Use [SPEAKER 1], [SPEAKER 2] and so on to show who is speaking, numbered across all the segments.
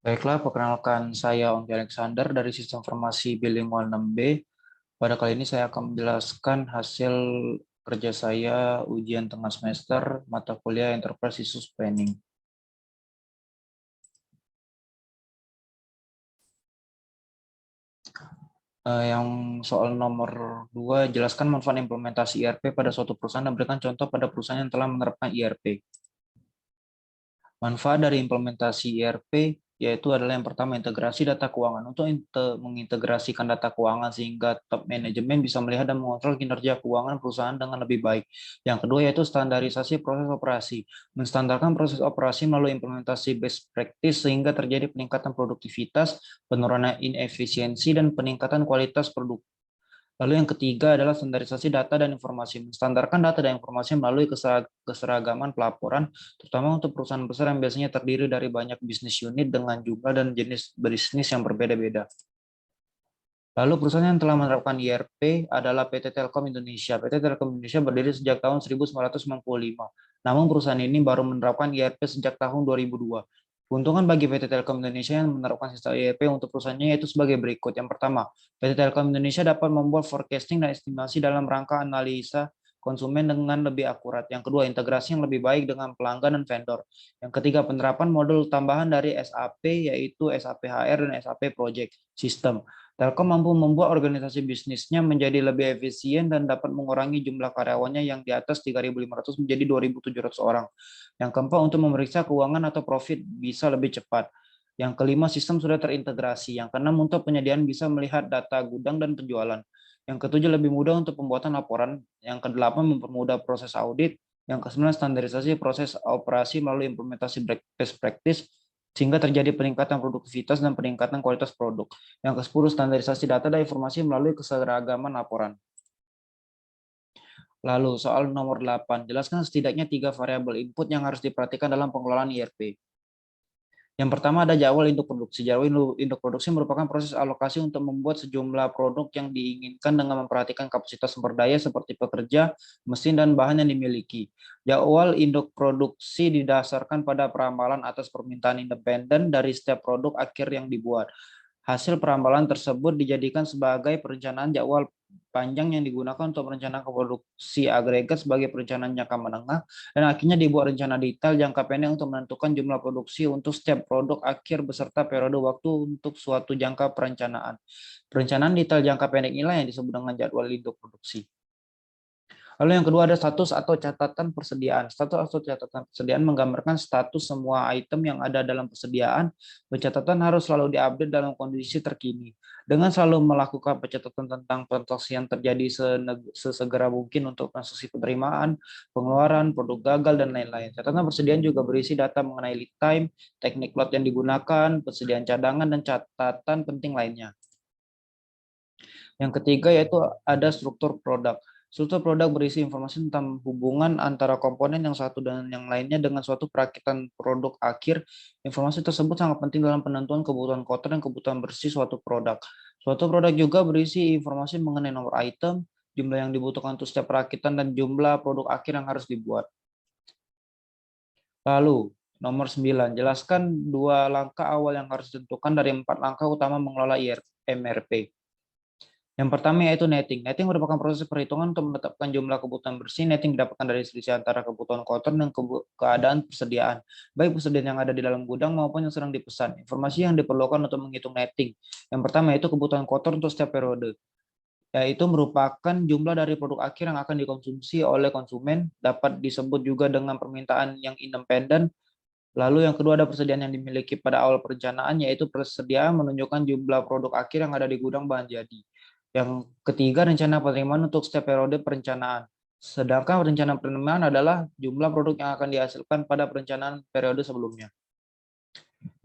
[SPEAKER 1] Baiklah, perkenalkan saya Ongki Alexander dari Sistem Informasi Bilingual 6B. Pada kali ini saya akan menjelaskan hasil kerja saya ujian tengah semester mata kuliah Enterprise Resource Planning. Yang soal nomor 2, jelaskan manfaat implementasi ERP pada suatu perusahaan dan berikan contoh pada perusahaan yang telah menerapkan ERP. Manfaat dari implementasi ERP yaitu adalah yang pertama integrasi data keuangan. Untuk mengintegrasikan data keuangan sehingga top manajemen bisa melihat dan mengontrol kinerja keuangan perusahaan dengan lebih baik. Yang kedua yaitu standarisasi proses operasi. Menstandarkan proses operasi melalui implementasi best practice sehingga terjadi peningkatan produktivitas, penurunan inefisiensi, dan peningkatan kualitas produk. Lalu yang ketiga adalah standarisasi data dan informasi. Menstandarkan data dan informasi melalui keseragaman pelaporan, terutama untuk perusahaan besar yang biasanya terdiri dari banyak bisnis unit dengan jumlah dan jenis bisnis yang berbeda-beda. Lalu perusahaan yang telah menerapkan ERP adalah PT Telkom Indonesia. PT Telkom Indonesia berdiri sejak tahun 1995. Namun perusahaan ini baru menerapkan ERP sejak tahun 2002. Keuntungan bagi PT Telkom Indonesia yang menerapkan sistem ERP untuk perusahaannya yaitu sebagai berikut. Yang pertama, PT Telkom Indonesia dapat membuat forecasting dan estimasi dalam rangka analisa konsumen dengan lebih akurat. Yang kedua, integrasi yang lebih baik dengan pelanggan dan vendor. Yang ketiga, penerapan modul tambahan dari SAP yaitu SAP HR dan SAP Project System. Telkom mampu membuat organisasi bisnisnya menjadi lebih efisien dan dapat mengurangi jumlah karyawannya yang di atas 3.500 menjadi 2.700 orang. Yang keempat, untuk memeriksa keuangan atau profit bisa lebih cepat. Yang kelima, sistem sudah terintegrasi. Yang keenam, untuk penyediaan bisa melihat data gudang dan penjualan. Yang ketujuh, lebih mudah untuk pembuatan laporan. Yang kedelapan, mempermudah proses audit. Yang kesembilan, standarisasi proses operasi melalui implementasi best practice sehingga terjadi peningkatan produktivitas dan peningkatan kualitas produk. Yang ke-10, standarisasi data dan informasi melalui keseragaman laporan. Lalu soal nomor 8, jelaskan setidaknya 3 variabel input yang harus diperhatikan dalam pengelolaan ERP. Yang pertama ada jadwal induk produksi. Jadwal induk produksi merupakan proses alokasi untuk membuat sejumlah produk yang diinginkan dengan memperhatikan kapasitas sumber daya seperti pekerja, mesin, dan bahan yang dimiliki. Jadwal induk produksi didasarkan pada perambalan atas permintaan independen dari setiap produk akhir yang dibuat. Hasil perambalan tersebut dijadikan sebagai perencanaan jadwal panjang yang digunakan untuk merencanakan produksi agregat sebagai perencanaan jangka menengah, dan akhirnya dibuat rencana detail jangka pendek untuk menentukan jumlah produksi untuk setiap produk akhir beserta periode waktu untuk suatu jangka perencanaan. Perencanaan detail jangka pendek inilah yang disebut dengan jadwal induk produksi. Lalu yang kedua ada status atau catatan persediaan. Status atau catatan persediaan menggambarkan status semua item yang ada dalam persediaan. Pencatatan harus selalu diupdate dalam kondisi terkini. Dengan selalu melakukan pencatatan tentang transaksi yang terjadi sesegera mungkin untuk transaksi penerimaan, pengeluaran, produk gagal, dan lain-lain. Catatan persediaan juga berisi data mengenai lead time, teknik lot yang digunakan, persediaan cadangan, dan catatan penting lainnya. Yang ketiga yaitu ada struktur produk. Struktur produk berisi informasi tentang hubungan antara komponen yang satu dan yang lainnya dengan suatu perakitan produk akhir. Informasi tersebut sangat penting dalam penentuan kebutuhan kotor dan kebutuhan bersih suatu produk. Suatu produk juga berisi informasi mengenai nomor item, jumlah yang dibutuhkan untuk setiap perakitan, dan jumlah produk akhir yang harus dibuat. Lalu, nomor 9, jelaskan 2 langkah awal yang harus ditentukan dari 4 langkah utama mengelola MRP. Yang pertama yaitu netting. Netting merupakan proses perhitungan untuk menetapkan jumlah kebutuhan bersih. Netting didapatkan dari selisih antara kebutuhan kotor dan keadaan persediaan, baik persediaan yang ada di dalam gudang maupun yang sedang dipesan. Informasi yang diperlukan untuk menghitung netting. Yang pertama yaitu kebutuhan kotor untuk setiap periode, yaitu merupakan jumlah dari produk akhir yang akan dikonsumsi oleh konsumen, dapat disebut juga dengan permintaan yang independen. Lalu yang kedua ada persediaan yang dimiliki pada awal perencanaan, yaitu persediaan menunjukkan jumlah produk akhir yang ada di gudang bahan jadi. Yang ketiga, rencana penerimaan untuk setiap periode perencanaan. Sedangkan rencana penerimaan adalah jumlah produk yang akan dihasilkan pada perencanaan periode sebelumnya.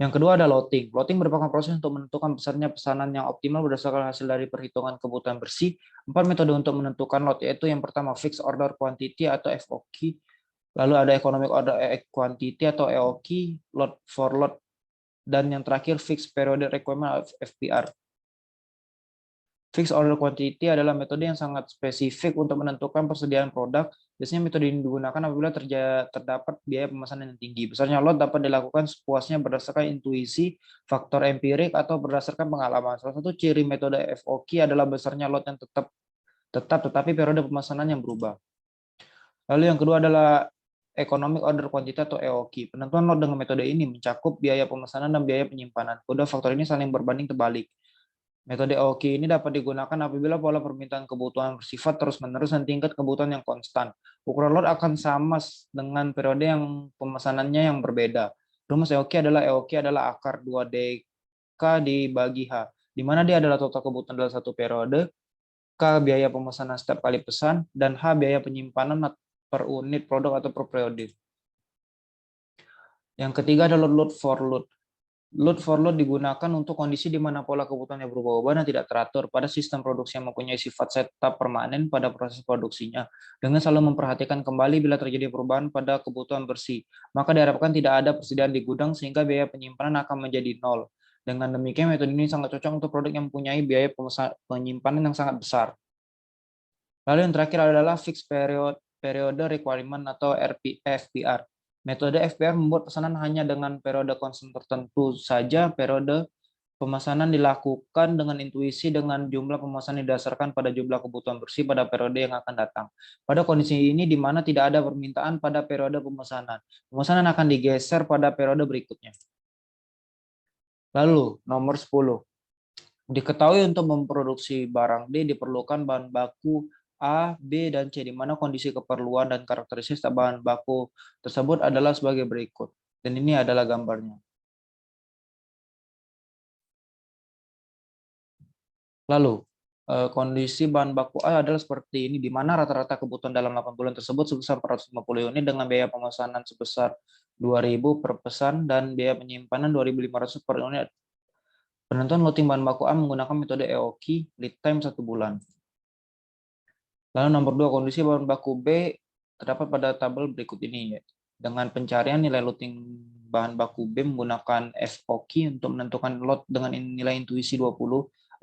[SPEAKER 1] Yang kedua ada loading. Loading merupakan proses untuk menentukan besarnya pesanan yang optimal berdasarkan hasil dari perhitungan kebutuhan bersih. 4 metode untuk menentukan lot, yaitu yang pertama fixed order quantity atau FOQ, lalu ada economic order quantity atau EOQ, lot for lot, dan yang terakhir fixed period requirement FPR. Fixed order quantity adalah metode yang sangat spesifik untuk menentukan persediaan produk. Biasanya metode ini digunakan apabila terdapat biaya pemesanan yang tinggi. Besarnya lot dapat dilakukan sepuasnya berdasarkan intuisi, faktor empirik, atau berdasarkan pengalaman. Salah satu ciri metode FOQ adalah besarnya lot yang tetap tetapi periode pemesanan yang berubah. Lalu yang kedua adalah Economic Order Quantity atau EOQ. Penentuan lot dengan metode ini mencakup biaya pemesanan dan biaya penyimpanan. Kedua faktor ini saling berbanding terbalik. Metode EOQ ini dapat digunakan apabila pola permintaan kebutuhan bersifat terus-menerus dan tingkat kebutuhan yang konstan. Ukuran lot akan sama dengan periode yang pemesanannya yang berbeda. Rumus EOQ adalah akar 2DK dibagi H, di mana D adalah total kebutuhan dalam satu periode, K biaya pemesanan setiap kali pesan, dan H biaya penyimpanan per unit produk atau per periode. Yang ketiga adalah load for load. Load for load digunakan untuk kondisi di mana pola kebutuhannya berubah-ubah dan tidak teratur pada sistem produksi yang mempunyai sifat setup permanen pada proses produksinya, dengan selalu memperhatikan kembali bila terjadi perubahan pada kebutuhan bersih. Maka diharapkan tidak ada persediaan di gudang sehingga biaya penyimpanan akan menjadi nol. Dengan demikian, metode ini sangat cocok untuk produk yang mempunyai biaya penyimpanan yang sangat besar. Lalu yang terakhir adalah fixed periode requirement atau FPR. Metode FPR membuat pesanan hanya dengan periode konstan tertentu saja. Periode pemesanan dilakukan dengan intuisi dengan jumlah pemesanan didasarkan pada jumlah kebutuhan bersih pada periode yang akan datang. Pada kondisi ini di mana tidak ada permintaan pada periode pemesanan, pemesanan akan digeser pada periode berikutnya. Lalu nomor 10. Diketahui untuk memproduksi barang D diperlukan bahan baku A, B, dan C, di mana kondisi keperluan dan karakteristik bahan baku tersebut adalah sebagai berikut. Dan ini adalah gambarnya. Lalu, kondisi bahan baku A adalah seperti ini, di mana rata-rata kebutuhan dalam 8 bulan tersebut sebesar 450 unit dengan biaya pemesanan sebesar 2.000 per pesan dan biaya penyimpanan 2.500 per unit. Penentuan loading bahan baku A menggunakan metode EOQ, lead time 1 bulan. Lalu nomor 2, kondisi bahan baku B terdapat pada tabel berikut ini. Dengan pencarian nilai loading bahan baku B menggunakan FOQ untuk menentukan lot dengan nilai intuisi 20,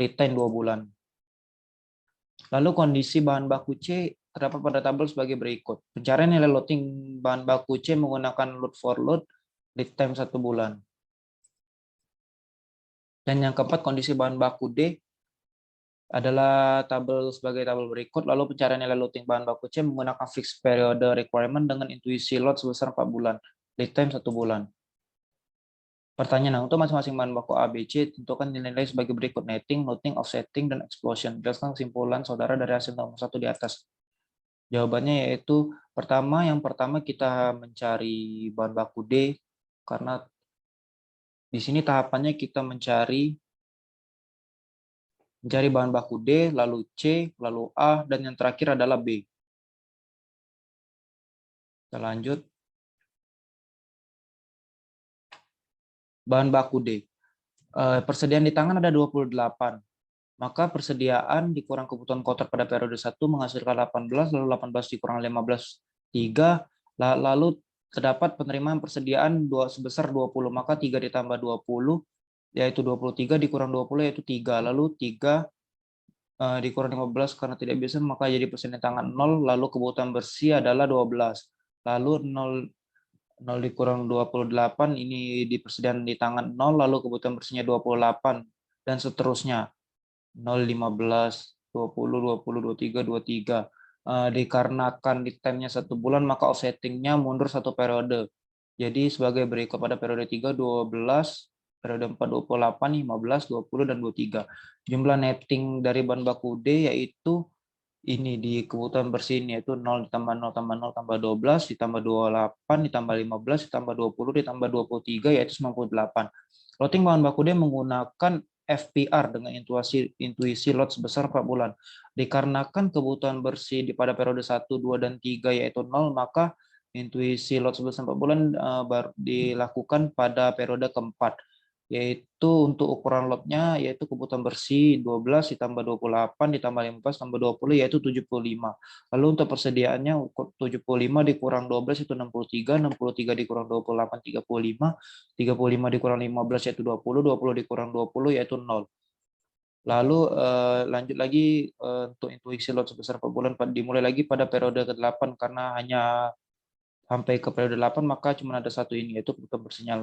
[SPEAKER 1] lead time 2 bulan. Lalu kondisi bahan baku C terdapat pada tabel sebagai berikut. Pencarian nilai loading bahan baku C menggunakan load for load, lead time 1 bulan. Dan yang keempat, kondisi bahan baku D adalah tabel sebagai tabel berikut. Lalu pencarian nilai loading bahan baku C menggunakan fixed period requirement dengan intuisi lot sebesar 4 bulan, lead time 1 bulan. Pertanyaan, untuk masing-masing bahan baku A, B, C, tentukan nilai-nilai sebagai berikut: netting, loading, offsetting, dan explosion. Jelaskan kesimpulan saudara dari hasil nomor 1 di atas. Jawabannya yaitu yang pertama kita mencari bahan baku D, karena di sini tahapannya kita mencari bahan baku D, lalu C, lalu A, dan yang terakhir adalah B. Kita lanjut. Bahan baku D. Persediaan di tangan ada 28. Maka persediaan dikurang kebutuhan kotor pada periode 1 menghasilkan 18, lalu 18 dikurang 15, 3, lalu terdapat penerimaan persediaan sebesar 20, maka 3 ditambah 20, yaitu 23, dikurang 20, yaitu 3, lalu 3 dikurang 15 karena tidak bisa, maka jadi persediaan tangan 0, lalu kebutuhan bersih adalah 12. Lalu 0 dikurang 28, ini di persediaan di tangan 0, lalu kebutuhan bersihnya 28, dan seterusnya. 0, 15, 20, 20, 23, 23. Dikarenakan di time-nya 1 bulan, maka offsetting-nya mundur 1 periode. Jadi sebagai berikut: pada periode 3, 12, periode 4, 28, 15, 20, dan 23. Jumlah netting dari bahan baku D yaitu ini di kebutuhan bersih ini, yaitu 0 ditambah 0 tambah 0 tambah 12 ditambah 28 ditambah 15 ditambah 20 ditambah 23, yaitu 98. Loading bahan baku D menggunakan FPR dengan intuisi lot sebesar 4 bulan. Dikarenakan kebutuhan bersih pada periode 1, 2, dan 3 yaitu 0, maka intuisi lot sebesar 4 bulan baru dilakukan pada periode keempat, yaitu untuk ukuran lotnya yaitu kebutuhan bersih 12 ditambah 28 ditambah 15 tambah 20, yaitu 75. Lalu untuk persediaannya 75 dikurang 12 itu 63, 63 dikurang 28 35, 35 dikurang 15 yaitu 20, 20 dikurang 20 yaitu 0. Lalu lanjut lagi untuk intuisi lot sebesar per bulan dimulai lagi pada periode ke-8 karena hanya sampai ke periode 8 maka cuma ada satu ini yaitu kebutuhan bersihnya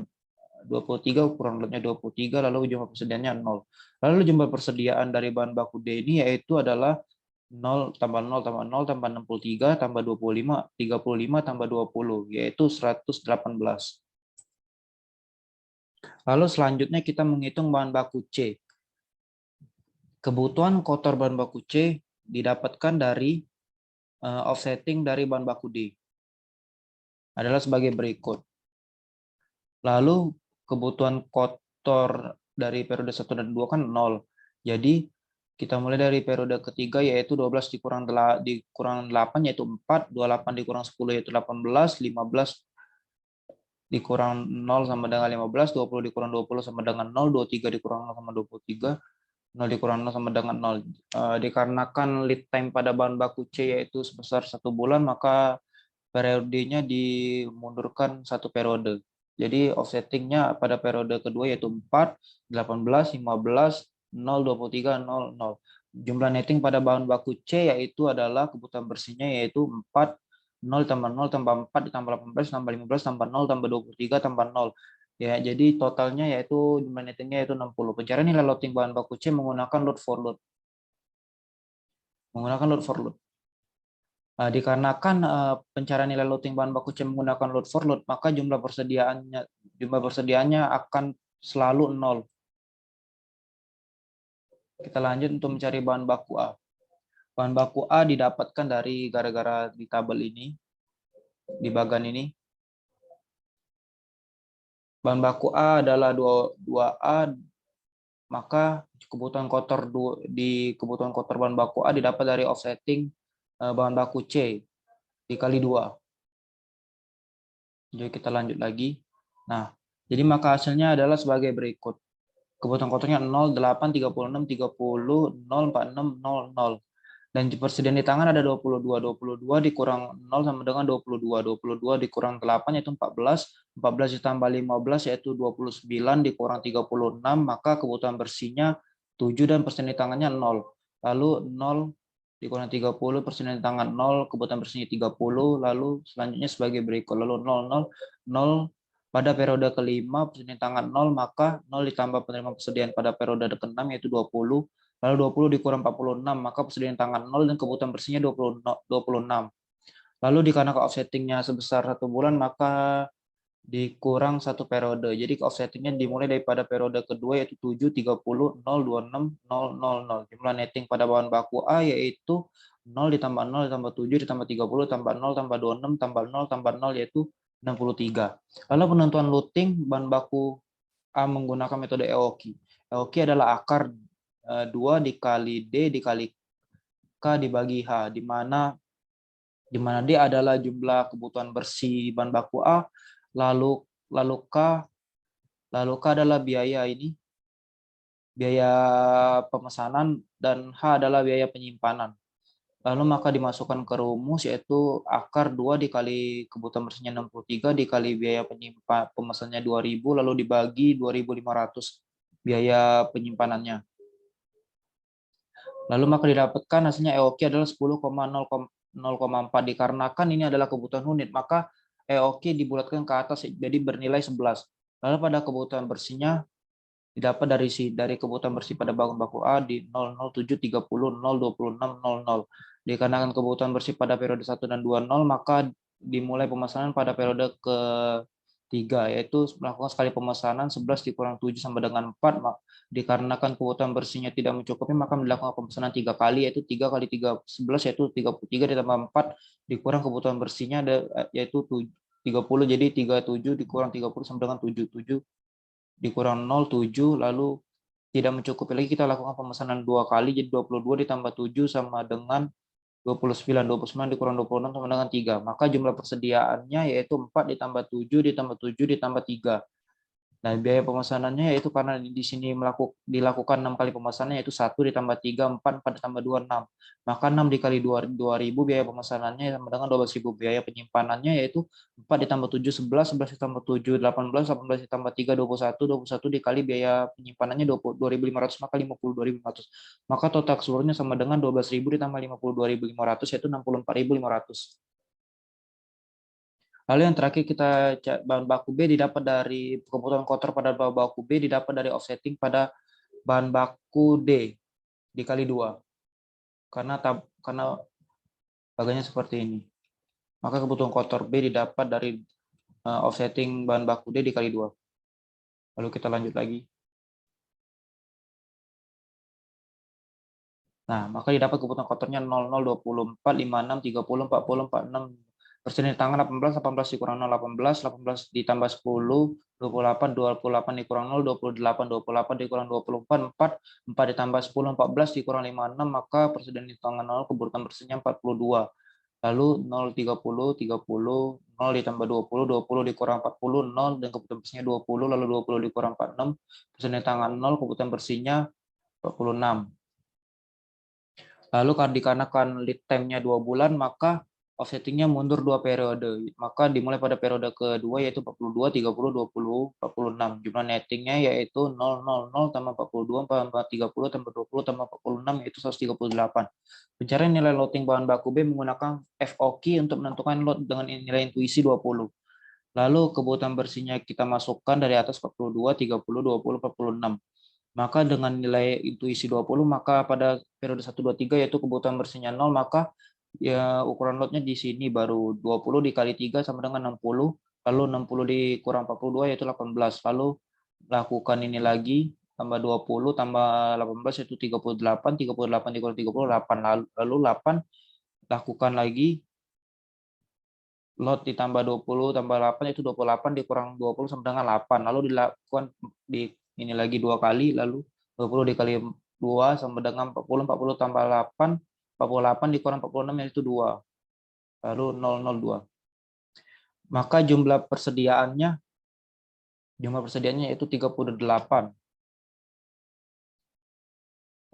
[SPEAKER 1] 23 kurang lotnya 23 lalu jumlah persediaannya 0. Lalu jumlah persediaan dari bahan baku D ini yaitu adalah 0 tambah 0 tambah 0 tambah 63 tambah 25 35 tambah 20 yaitu 118. Lalu selanjutnya kita menghitung bahan baku C. Kebutuhan kotor bahan baku C didapatkan dari offsetting dari bahan baku D. Adalah sebagai berikut. Lalu kebutuhan kotor dari periode 1 dan 2 kan 0. Jadi kita mulai dari periode ketiga yaitu 12 dikurang 8 yaitu 4, 28 dikurang 10 yaitu 18, 15 dikurang 0 sama dengan 15, 20 dikurang 20 sama dengan 0, 23 dikurang 0 sama 23, 0 dikurang 0 sama dengan 0. Dikarenakan lead time pada bahan baku C yaitu sebesar 1 bulan, maka periodenya dimundurkan 1 periode. Jadi offsettingnya pada periode kedua yaitu 4, 18, 15, 0, 23, 0, 0. Jumlah netting pada bahan baku C yaitu adalah kebutuhan bersihnya yaitu 4, 0 tambah 0 tambah 4 ditambah 18 tambah 15 tambah 0 tambah 23 tambah 0. Ya, jadi totalnya yaitu jumlah nettingnya yaitu 60. Pencarian nilai loading bahan baku C menggunakan load for load. Menggunakan load for load. Dikarenakan pencarian nilai loading bahan baku C menggunakan load for load, maka jumlah persediaannya akan selalu 0. Kita lanjut untuk mencari bahan baku A. Bahan baku A didapatkan dari gara-gara di tabel ini, di bagan ini. Bahan baku A adalah 2A, maka kebutuhan kotor bahan baku A didapat dari offsetting bahan baku C dikali 2. Jadi kita lanjut lagi. Nah, jadi maka hasilnya adalah sebagai berikut. Kebutuhan kotornya 0, 8, 36, 30, 0, 46, 0, 0. Dan persediaan di tangan ada 22. 22 dikurang 0 sama dengan 22. 22 dikurang 8 yaitu 14. 14 ditambah 15 yaitu 29 dikurang 36, maka kebutuhan bersihnya 7 dan persediaan di tangannya 0. Lalu 0 dikurang 30, persediaan di tangan 0, kebutuhan bersihnya 30, lalu selanjutnya sebagai berikut. Lalu 0, 0, 0 pada periode kelima, persediaan di tangan 0, maka 0 ditambah penerimaan persediaan pada periode ke-6 yaitu 20. Lalu 20 dikurang 46, maka persediaan tangan 0 dan kebutuhan bersihnya 26. Lalu dikarenakan offsettingnya sebesar 1 bulan, maka dikurang 1 periode. Jadi offsettingnya dimulai daripada periode kedua yaitu 7, 30, 0, 26, 0, 0, 0. Jumlah netting pada bahan baku A yaitu 0 ditambah 0 ditambah 7 ditambah 30 tambah 0 tambah 26 tambah 0 tambah 0 yaitu 63. Lalu penentuan looting bahan baku A menggunakan metode EOKI. EOKI adalah akar 2 dikali D dikali K dibagi H, di mana D adalah jumlah kebutuhan bersih bahan baku A, lalu K adalah biaya pemesanan, dan H adalah biaya penyimpanan. Lalu maka dimasukkan ke rumus yaitu akar 2 dikali kebutuhan bersihnya 63 dikali biaya pemesannya 2.000 lalu dibagi 2.500 biaya penyimpanannya. Lalu maka didapatkan hasilnya EOQ adalah 10,0,4. Dikarenakan ini adalah kebutuhan unit, maka EOQ dibulatkan ke atas jadi bernilai 11. Lalu pada kebutuhan bersihnya didapat dari kebutuhan bersih pada bahan baku A di 007, 30, 026, 00. Dikarenakan kebutuhan bersih pada periode 1 dan 2 0, maka dimulai pemesanan pada periode ke-3 yaitu melakukan sekali pemesanan 11 dikurang 7 sama dengan 4. Dikarenakan kebutuhan bersihnya tidak mencukupi, maka dilakukan pemesanan 3 kali yaitu 3 kali 3 11 yaitu 33 ditambah 4 dikurang kebutuhan bersihnya yaitu 30, jadi 37 dikurang 30 sama dengan 77 dikurang 0,7, lalu tidak mencukupi lagi, kita lakukan pemesanan 2 kali, jadi 22 ditambah 7 sama dengan 29. 29 dikurang 26 sama dengan 3. Maka jumlah persediaannya yaitu 4 ditambah 7 ditambah 7 ditambah 3. Nah, biaya pemesanannya yaitu karena di sini dilakukan 6 kali pemesanan, yaitu 1 ditambah 3, 4, 4 ditambah 2, 6. Maka 6 dikali 2.000 biaya pemesanannya sama dengan 12.000. Biaya penyimpanannya yaitu 4 ditambah 7, 11, 11 ditambah 7, 18, 18 ditambah 3, 21, 21 dikali biaya penyimpanannya 2.500, maka 52.500. Maka total seluruhnya sama dengan 12.000 ditambah 52.500, yaitu 64.500. Lalu yang terakhir kita bahan baku B didapat dari kebutuhan kotor pada bahan baku B didapat dari offsetting pada bahan baku D dikali 2. Karena bagiannya seperti ini. Maka kebutuhan kotor B didapat dari offsetting bahan baku D dikali 2. Lalu kita lanjut lagi. Nah, maka didapat kebutuhan kotornya 00, 24, 56, 30, 40, 46. Persediaan tangan 18, 18 dikurang 0, 18, 18 ditambah 10, 28, 28 dikurang 0, 28, 28 dikurang 24, 4, 4 ditambah 10, 14 dikurang 56, maka persediaan tangan 0, kebutuhan bersihnya 42. Lalu 0, 30, 30, 0 ditambah 20, 20 dikurang 40, 0, dan kebutuhan bersihnya 20, lalu 20 dikurang 46, persediaan tangan 0, kebutuhan bersihnya 46. Lalu dikarenakan lead time-nya 2 bulan, maka offsetting-nya mundur 2 periode. Maka dimulai pada periode kedua yaitu 42, 30, 20, 46. Jumlah netting-nya yaitu 000 tambah 42, tambah 30, tambah 20, tambah 46, yaitu 138. Pencarian nilai loading bahan baku B menggunakan FOQ untuk menentukan load dengan nilai intuisi 20. Lalu kebutuhan bersihnya kita masukkan dari atas 42, 30, 20, 46. Maka dengan nilai intuisi 20, maka pada periode 1, 2, 3 yaitu kebutuhan bersihnya 0, maka ya ukuran lotnya di sini baru 20 dikali 3 sama dengan 60, lalu 60 dikurang 42 yaitu 18, lalu lakukan ini lagi, tambah 20 tambah 18 yaitu 38, 38 dikurang 38, lalu 8, lakukan lagi, lot ditambah 20 tambah 8 yaitu 28 dikurang 20 sama dengan 8, lalu dilakukan di ini lagi 2 kali, lalu 20 dikali 2 sama dengan 40, 40 tambah 8, 48 dikurang 46 yaitu 2, lalu 002. Maka jumlah persediaannya yaitu 38.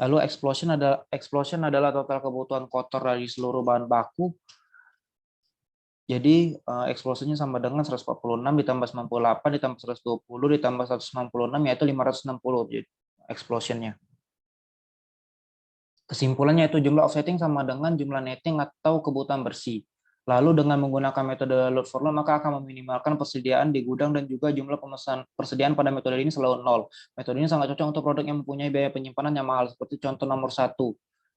[SPEAKER 1] Lalu explosion adalah total kebutuhan kotor dari seluruh bahan baku. Jadi eksplosinya sama dengan 146 ditambah 98 ditambah 120 ditambah 166 yaitu 560 jadi explosionnya. Kesimpulannya itu jumlah offsetting sama dengan jumlah netting atau kebutuhan bersih. Lalu dengan menggunakan metode load for load maka akan meminimalkan persediaan di gudang dan juga jumlah persediaan pada metode ini selalu 0. Metode ini sangat cocok untuk produk yang mempunyai biaya penyimpanan yang mahal seperti contoh nomor 1.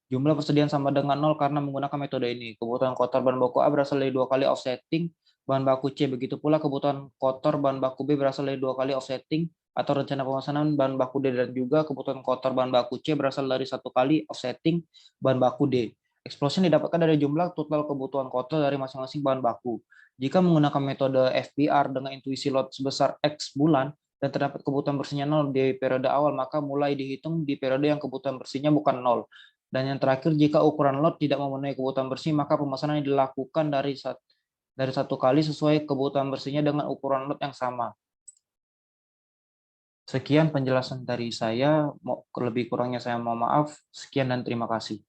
[SPEAKER 1] Jumlah persediaan sama dengan 0 karena menggunakan metode ini. Kebutuhan kotor bahan baku A berasal dari 2 kali offsetting bahan baku C. Begitu pula kebutuhan kotor bahan baku B berasal dari 2 kali offsetting atau rencana pemesanan bahan baku D, dan juga kebutuhan kotor bahan baku C berasal dari 1 kali offsetting bahan baku D. Explosion didapatkan dari jumlah total kebutuhan kotor dari masing-masing bahan baku. Jika menggunakan metode FBR dengan intuisi lot sebesar X bulan dan terdapat kebutuhan bersihnya 0 di periode awal, maka mulai dihitung di periode yang kebutuhan bersihnya bukan 0. Dan yang terakhir, jika ukuran lot tidak memenuhi kebutuhan bersih, maka pemesanan dilakukan dari 1 kali sesuai kebutuhan bersihnya dengan ukuran lot yang sama. Sekian penjelasan dari saya, lebih kurangnya saya mohon maaf. Sekian dan terima kasih.